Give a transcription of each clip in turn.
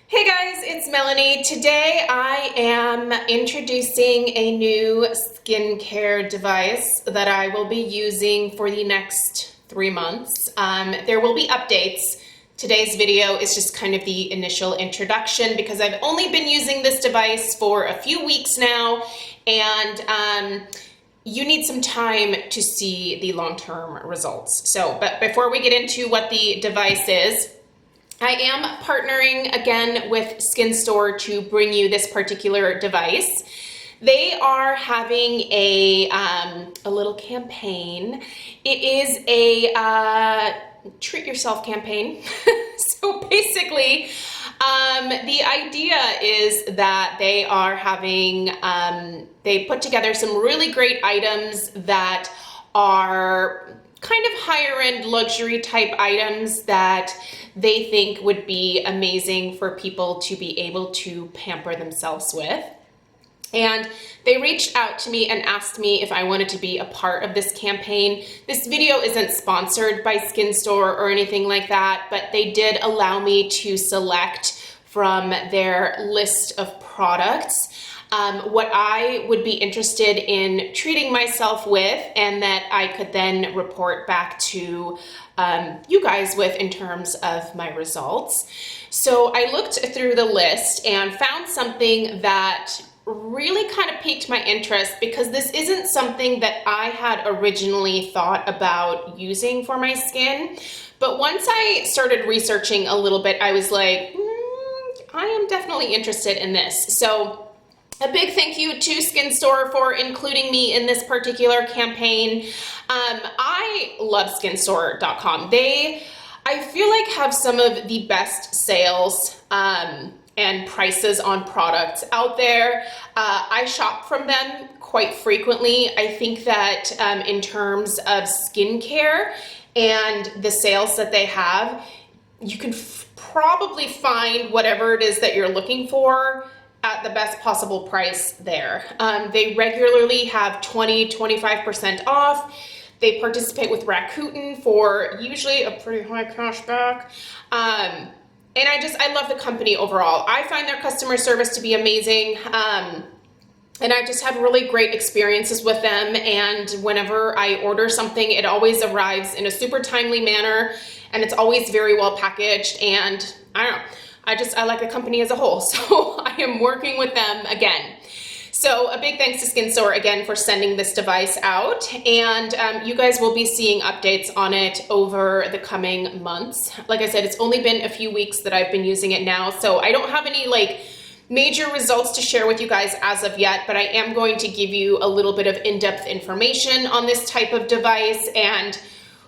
Hey guys, it's Melanie. Today I am introducing a new skincare device that I will be using for the next 3 months. There will be updates. Today's video is just kind of the initial introduction because I've only been using this device for a few weeks now, and you need some time to see the long-term results. But before we get into what the device is, I am partnering again with Skin Store to bring you this particular device. They are having a little campaign. It is a treat yourself campaign. So basically, the idea is that they are having, they put together some really great items that are kind of higher end luxury type items that they think would be amazing for people to be able to pamper themselves with. And they reached out to me and asked me if I wanted to be a part of this campaign. This video isn't sponsored by Skin Store or anything like that, but they did allow me to select from their list of products what I would be interested in treating myself with, and that I could then report back to you guys with in terms of my results. So I looked through the list and found something that really kind of piqued my interest, because this isn't something that I had originally thought about using for my skin. But once I started researching a little bit, I was like, I am definitely interested in this. So a big thank you to Skin Store for including me in this particular campaign. I love skinstore.com. They, I feel like, have some of the best sales and prices on products out there. I shop from them quite frequently. I think that in terms of skincare and the sales that they have, you can probably find whatever it is that you're looking for at the best possible price there. They regularly have 20-25% off. They participate with Rakuten for usually a pretty high cash back. And I love the company overall. I find their customer service to be amazing. And I just have really great experiences with them. And whenever I order something, it always arrives in a super timely manner, and it's always very well packaged. And I don't know, I like the company as a whole. So I am working with them again. So a big thanks to Skin Store again for sending this device out, and you guys will be seeing updates on it over the coming months. Like I said, it's only been a few weeks that I've been using it now, so I don't have any major results to share with you guys as of yet, but I am going to give you a little bit of in-depth information on this type of device and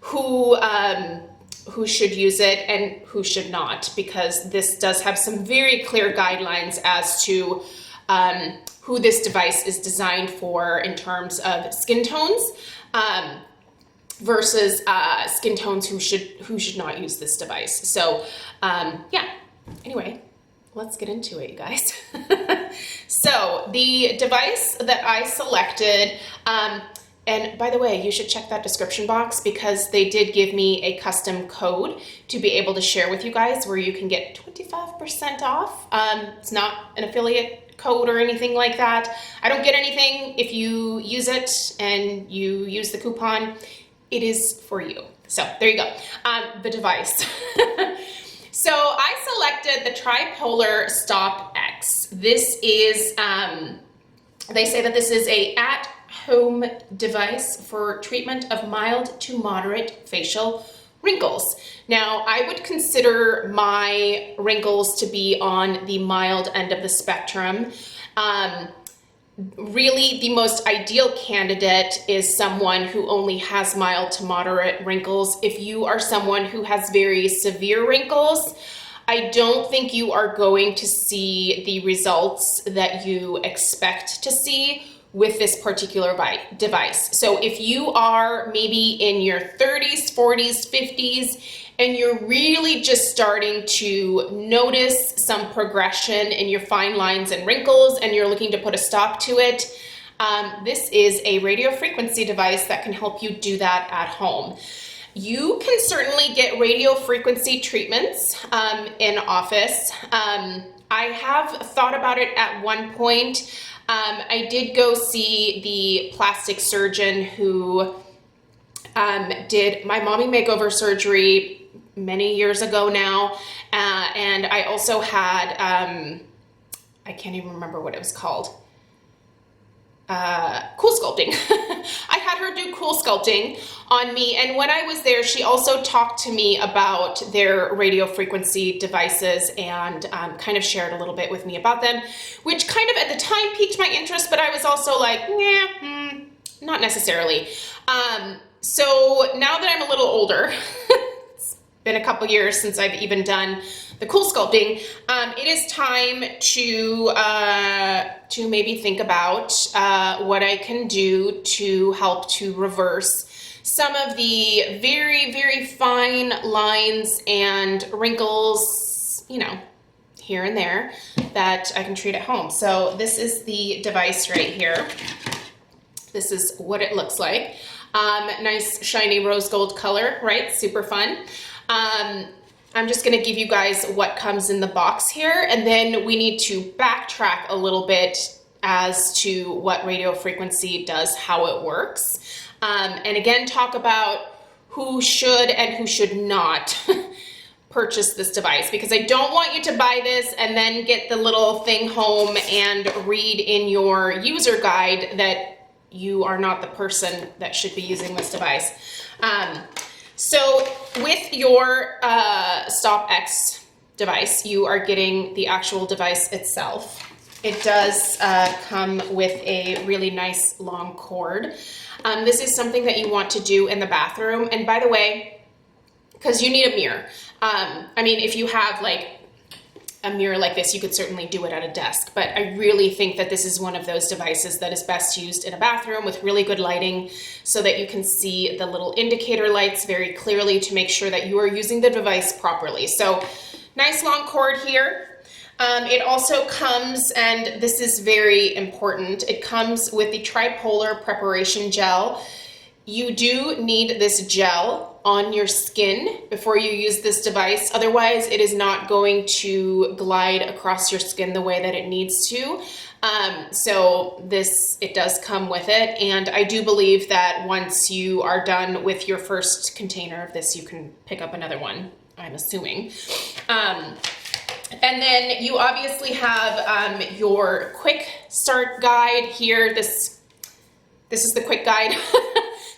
who should use it and who should not, because this does have some very clear guidelines as to who this device is designed for in terms of skin tones versus skin tones who should not use this device. So yeah, anyway, let's get into it, you guys. So the device that I selected, and by the way, you should check that description box because they did give me a custom code to be able to share with you guys where you can get 25% off. It's not an affiliate code or anything like that. I don't get anything if you use it and you use the coupon. It is for you. So there you go. The device. So I selected the TriPollar Stop X. This is, they say that this is a at-home device for treatment of mild to moderate facial wrinkles. Now, I would consider my wrinkles to be on the mild end of the spectrum. Really, the most ideal candidate is someone who only has mild to moderate wrinkles. If you are someone who has very severe wrinkles, I don't think you are going to see the results that you expect to see with this particular device. So if you are maybe in your 30s, 40s, 50s, and you're really just starting to notice some progression in your fine lines and wrinkles, and you're looking to put a stop to it, this is a radio frequency device that can help you do that at home. You can certainly get radio frequency treatments in office. I have thought about it at one point. I did go see the plastic surgeon who did my mommy makeover surgery many years ago now. And I also had, I can't even remember what it was called. Cool sculpting. I had her do cool sculpting on me, and when I was there, she also talked to me about their radio frequency devices and kind of shared a little bit with me about them, which kind of at the time piqued my interest, but I was also like, yeah, not necessarily. So now that I'm a little older, it's been a couple years since I've even done the cool sculpting, it is time to maybe think about what I can do to help to reverse some of the very, very fine lines and wrinkles, you know, here and there that I can treat at home. So this is the device right here. This is what it looks like. Nice shiny rose gold color, right? Super fun. I'm just going to give you guys what comes in the box here, and then we need to backtrack a little bit as to what radio frequency does, how it works, and again talk about who should and who should not purchase this device, because I don't want you to buy this and then get the little thing home and read in your user guide that you are not the person that should be using this device. So with your StopX device, you are getting the actual device itself. It does come with a really nice long cord. This is something that you want to do in the bathroom. And by the way, because you need a mirror. I mean, if you have like a mirror like this, you could certainly do it at a desk, but I really think that this is one of those devices that is best used in a bathroom with really good lighting so that you can see the little indicator lights very clearly to make sure that you are using the device properly. So nice long cord here. It also comes, and this is very important, it comes with the TriPollar preparation gel. You do need this gel on your skin before you use this device. Otherwise, it is not going to glide across your skin the way that it needs to. So it does come with it. And I do believe that once you are done with your first container of this, you can pick up another one, I'm assuming. And then you obviously have your quick start guide here. This is the quick guide.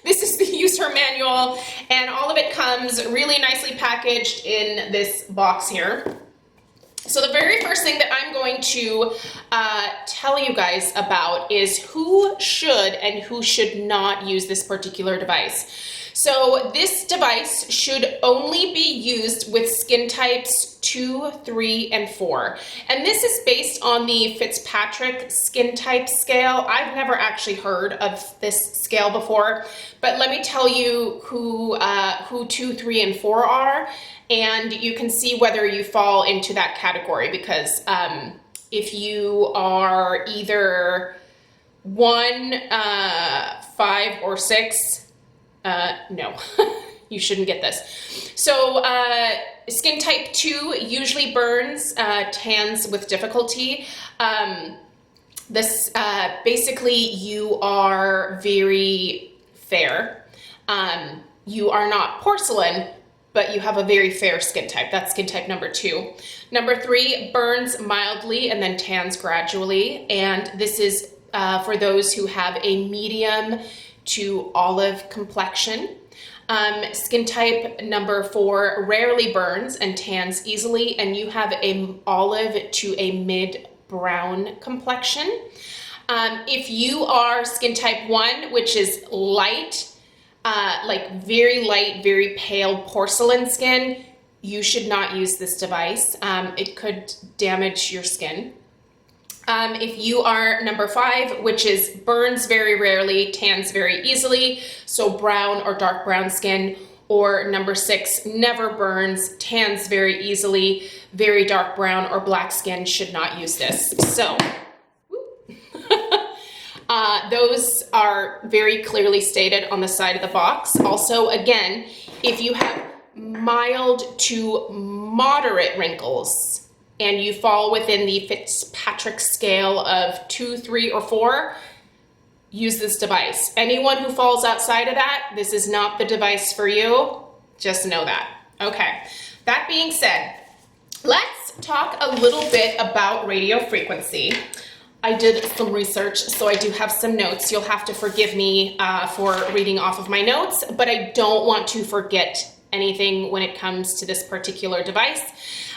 This is the user manual, and all of it comes really nicely packaged in this box here. So the very first thing that I'm going to tell you guys about is who should and who should not use this particular device. So this device should only be used with skin types 2, 3, and 4. And this is based on the Fitzpatrick skin type scale. I've never actually heard of this scale before, but let me tell you who 2, 3, and 4 are, and you can see whether you fall into that category, because if you are either 1, 5, or 6, no, you shouldn't get this. So skin type 2 usually burns, tans with difficulty. Basically you are very fair. You are not porcelain, but you have a very fair skin type. That's skin type number 2. Number 3 burns mildly and then tans gradually. And this is for those who have a medium to olive complexion. Skin type number 4 rarely burns and tans easily, and you have an olive to a mid-brown complexion. If you are skin type 1, which is light, like very light, very pale porcelain skin, you should not use this device. It could damage your skin. If you are number 5, which is burns very rarely, tans very easily, so brown or dark brown skin, or number 6, never burns, tans very easily, very dark brown or black skin, should not use this. So those are very clearly stated on the side of the box. Also, again, If you have mild to moderate wrinkles and you fall within the Fitzpatrick scale of 2, 3, or 4, use this device. Anyone who falls outside of that, this is not the device for you. Just know that. Okay, that being said, let's talk a little bit about radio frequency. I did some research, so I do have some notes. You'll have to forgive me for reading off of my notes, but I don't want to forget anything when it comes to this particular device.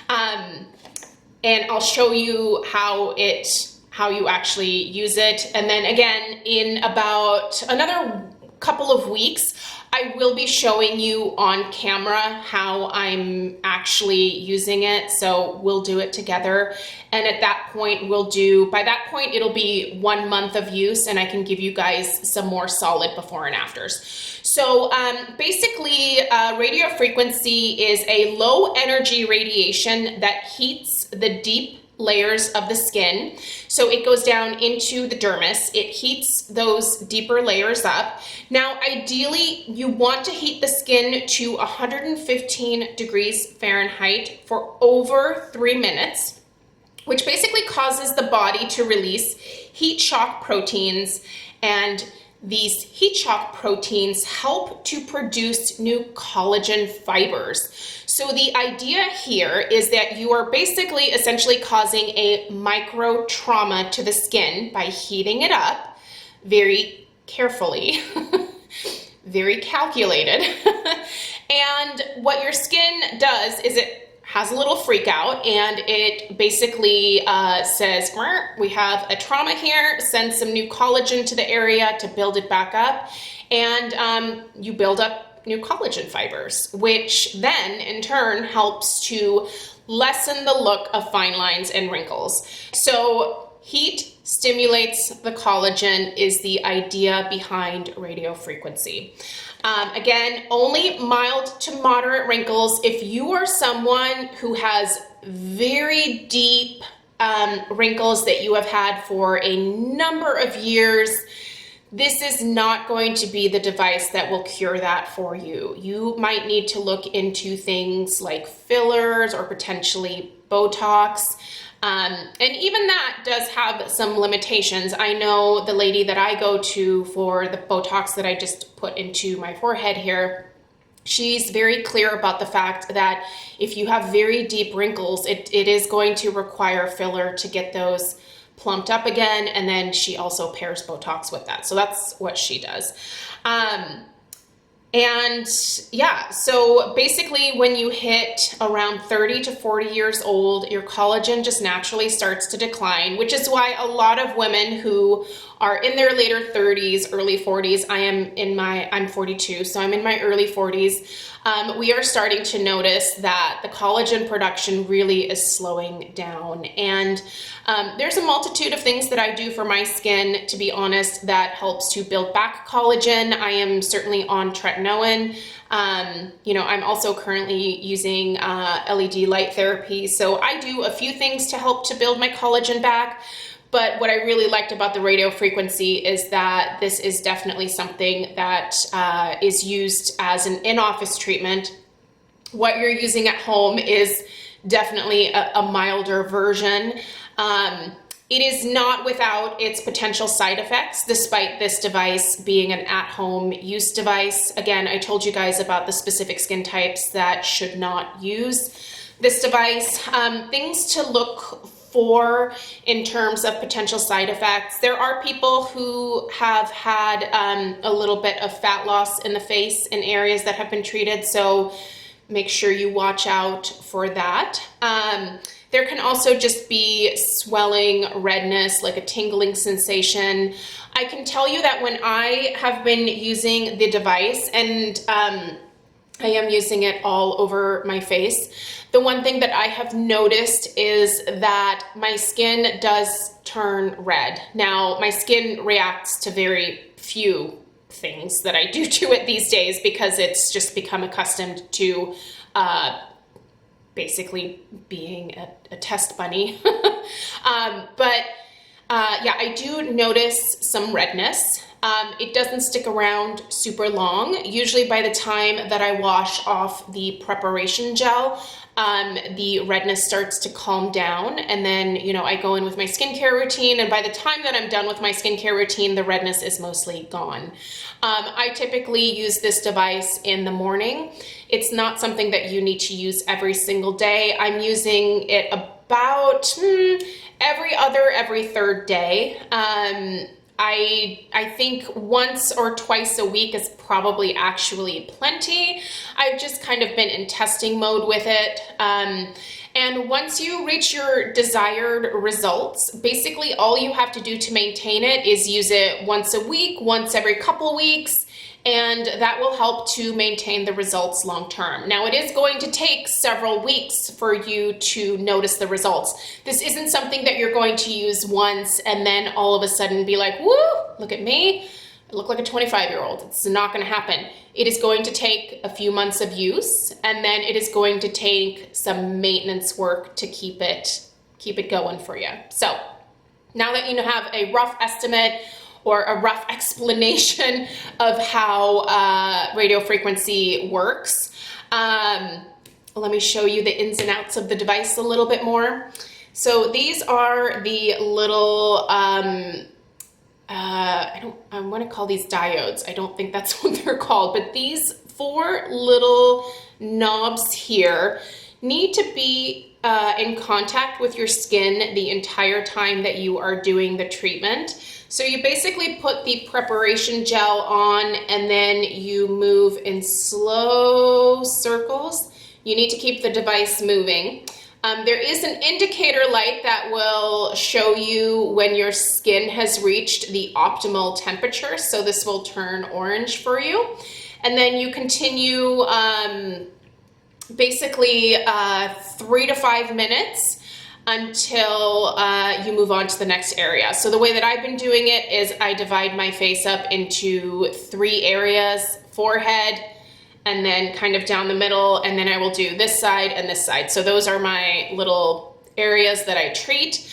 And I'll show you how you actually use it. And then again, in about another couple of weeks, I will be showing you on camera how I'm actually using it. So we'll do it together. And at that point, by that point, it'll be 1 month of use and I can give you guys some more solid before and afters. So basically, radio frequency is a low energy radiation that heats the deep layers of the skin. So it goes down into the dermis. It heats those deeper layers up. Now, ideally, you want to heat the skin to 115 degrees Fahrenheit for over 3 minutes, which basically causes the body to release heat shock proteins, and these heat shock proteins help to produce new collagen fibers. So the idea here is that you are basically essentially causing a micro trauma to the skin by heating it up very carefully, very calculated. And what your skin does is it has a little freak out and it basically says, we have a trauma here, send some new collagen to the area to build it back up, and you build up new collagen fibers, which then in turn helps to lessen the look of fine lines and wrinkles. So heat stimulates the collagen is the idea behind radio frequency. Again, only mild to moderate wrinkles. If you are someone who has very deep wrinkles that you have had for a number of years, this is not going to be the device that will cure that for you. You might need to look into things like fillers or potentially Botox. And even that does have some limitations. I know the lady that I go to for the Botox that I just put into my forehead here, she's very clear about the fact that if you have very deep wrinkles, it is going to require filler to get those plumped up again, and then she also pairs Botox with that. So that's what she does. And yeah, so basically when you hit around 30 to 40 years old, your collagen just naturally starts to decline, which is why a lot of women who are in their later 30s, early 40s, I'm 42, so I'm in my early 40s, we are starting to notice that the collagen production really is slowing down. And there's a multitude of things that I do for my skin, to be honest, that helps to build back collagen. I am certainly on tretinoin. I'm also currently using LED light therapy. So I do a few things to help to build my collagen back. But what I really liked about the radio frequency is that this is definitely something that is used as an in-office treatment. What you're using at home is definitely a milder version. It is not without its potential side effects, despite this device being an at-home use device. Again, I told you guys about the specific skin types that should not use this device. Things to look for in terms of potential side effects. There are people who have had a little bit of fat loss in the face in areas that have been treated, so make sure you watch out for that. There can also just be swelling, redness, like a tingling sensation. I can tell you that when I have been using the device, and I am using it all over my face, the one thing that I have noticed is that my skin does turn red. Now, my skin reacts to very few things that I do to it these days because it's just become accustomed to basically being a test bunny. Yeah, I do notice some redness. It doesn't stick around super long. Usually by the time that I wash off the preparation gel, the redness starts to calm down, and then, you know, I go in with my skincare routine, and by the time that I'm done with my skincare routine, the redness is mostly gone. I typically use this device in the morning. It's not something that you need to use every single day. I'm using it about every third day. I think once or twice a week is probably actually plenty. I've just kind of been in testing mode with it. And once you reach your desired results, basically all you have to do to maintain it is use it once a week, once every couple weeks, and that will help to maintain the results long term. Now, it is going to take several weeks for you to notice the results. This isn't something that you're going to use once and then all of a sudden be like, woo, look at me, I look like a 25-year-old. It's not going to happen. It is going to take a few months of use, and then it is going to take some maintenance work to keep it going for you. So now that you have a rough estimate or a rough explanation of how radio frequency works, let me show you the ins and outs of the device a little bit more. So these are the little, I want to call these diodes. I don't think that's what they're called, but these 4 little knobs here need to be in contact with your skin the entire time that you are doing the treatment. So you basically put the preparation gel on and then you move in slow circles. You need to keep the device moving. There is an indicator light that will show you when your skin has reached the optimal temperature. So this will turn orange for you. And then you continue basically 3 to 5 minutes until you move on to the next area. So the way that I've been doing it is I divide my face up into 3 areas: forehead, and then kind of down the middle, and then I will do this side and this side. So those are my little areas that I treat.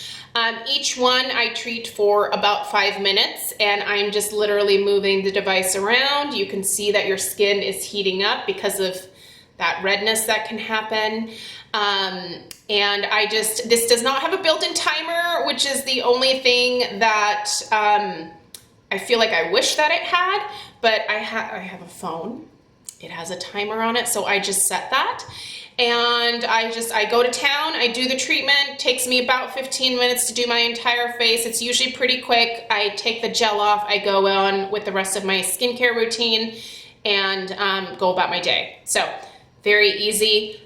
Each one I treat for about 5 minutes, and I'm just literally moving the device around. You can see that your skin is heating up because of that redness that can happen. And this does not have a built-in timer, which is the only thing that I feel like I wish that it had, but I have a phone. It has a timer on it, so I just set that. And I go to town, I do the treatment. Takes me about 15 minutes to do my entire face. It's usually pretty quick. I take the gel off, I go on with the rest of my skincare routine, and go about my day. So very easy.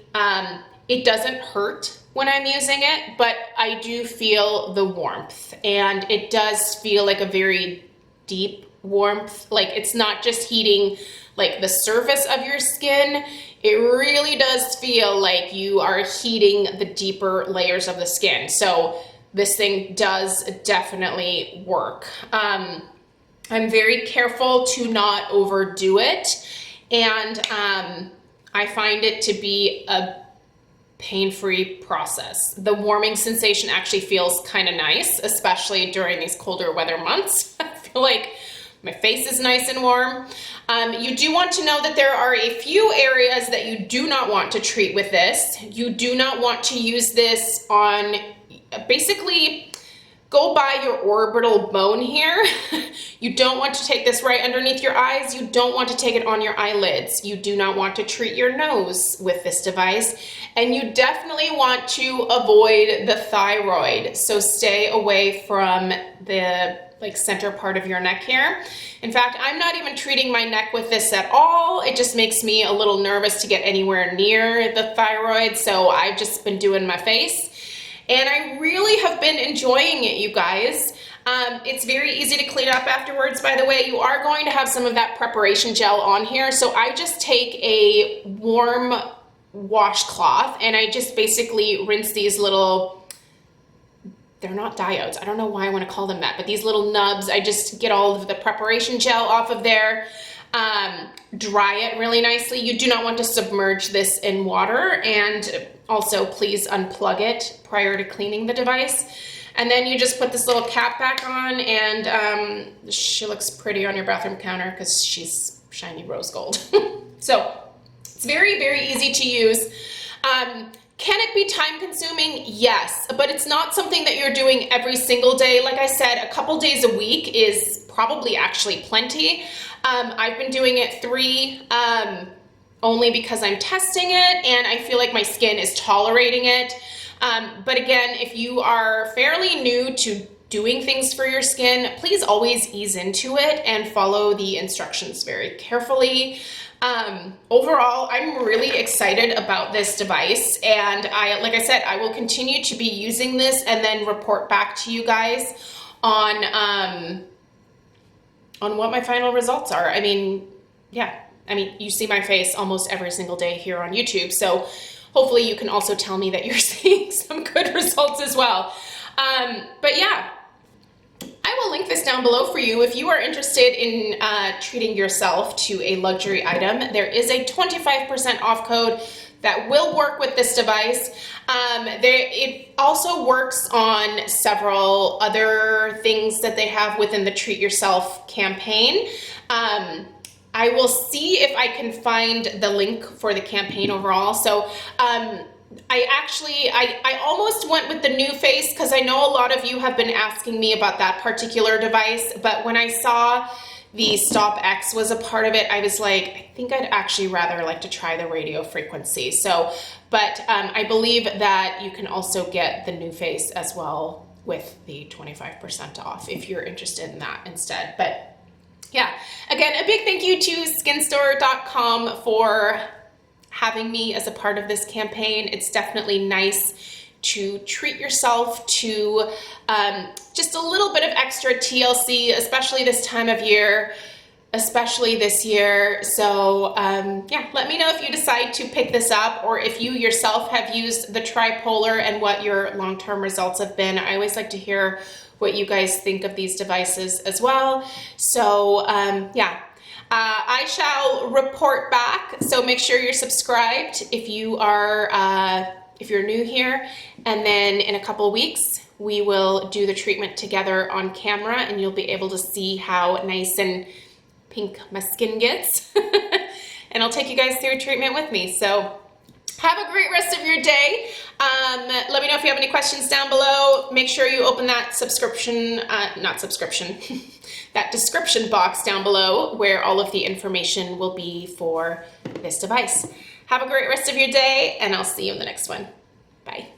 It doesn't hurt when I'm using it, but I do feel the warmth, and it does feel like a very deep warmth. Like, it's not just heating like the surface of your skin. It really does feel like you are heating the deeper layers of the skin. So this thing does definitely work. I'm very careful to not overdo it, and I find it to be a pain-free process. The warming sensation actually feels kind of nice, especially during these colder weather months. I feel like my face is nice and warm. You do want to know that there are a few areas that you do not want to treat with this. You do not want to use this on, basically, go by your orbital bone here. You don't want to take this right underneath your eyes. You don't want to take it on your eyelids. You do not want to treat your nose with this device. And you definitely want to avoid the thyroid. So stay away from the center part of your neck here. In fact, I'm not even treating my neck with this at all. It just makes me a little nervous to get anywhere near the thyroid. So I've just been doing my face. And I really have been enjoying it, you guys. It's very easy to clean up afterwards, by the way. You are going to have some of that preparation gel on here. So I just take a warm washcloth and I just basically rinse these little, they're not diodes. I don't know why I want to call them that, but these little nubs, I just get all of the preparation gel off of there. Dry it really nicely. You do not want to submerge this in water, and also please unplug it prior to cleaning the device. And then you just put this little cap back on, and she looks pretty on your bathroom counter because she's shiny rose gold. So it's very, very easy to use. Can it be time consuming? Yes, but it's not something that you're doing every single day. Like I said, a couple days a week is probably actually plenty. I've been doing it 3, only because I'm testing it and I feel like my skin is tolerating it. But again, if you are fairly new to doing things for your skin, please always ease into it and follow the instructions very carefully. Overall, I'm really excited about this device, and like I said, I will continue to be using this and then report back to you guys on what my final results are. I mean, yeah, you see my face almost every single day here on YouTube, so hopefully you can also tell me that you're seeing some good results as well. But yeah, I will link this down below for you. If you are interested in treating yourself to a luxury item, there is a 25% off code that will work with this device. It also works on several other things that they have within the Treat Yourself campaign. I will see if I can find the link for the campaign overall. So I almost went with the new face because I know a lot of you have been asking me about that particular device, but when I saw the Stop X was a part of it, I was like, I think I'd actually rather like to try the radio frequency. So, but I believe that you can also get the new face as well with the 25% off if you're interested in that instead. But yeah, again, a big thank you to skinstore.com for having me as a part of this campaign. It's definitely nice to treat yourself to just a little bit of extra TLC, especially this time of year, especially this year. So yeah, let me know if you decide to pick this up or if you yourself have used the TriPollar and what your long-term results have been. I always like to hear what you guys think of these devices as well. So yeah. I shall report back, so make sure you're subscribed if you are if you're new here, and then in a couple of weeks we will do the treatment together on camera and you'll be able to see how nice and pink my skin gets. And I'll take you guys through a treatment with me. So have a great rest of your day. Let me know if you have any questions down below. Make sure you open that that description box down below where all of the information will be for this device. Have a great rest of your day, and I'll see you in the next one. Bye.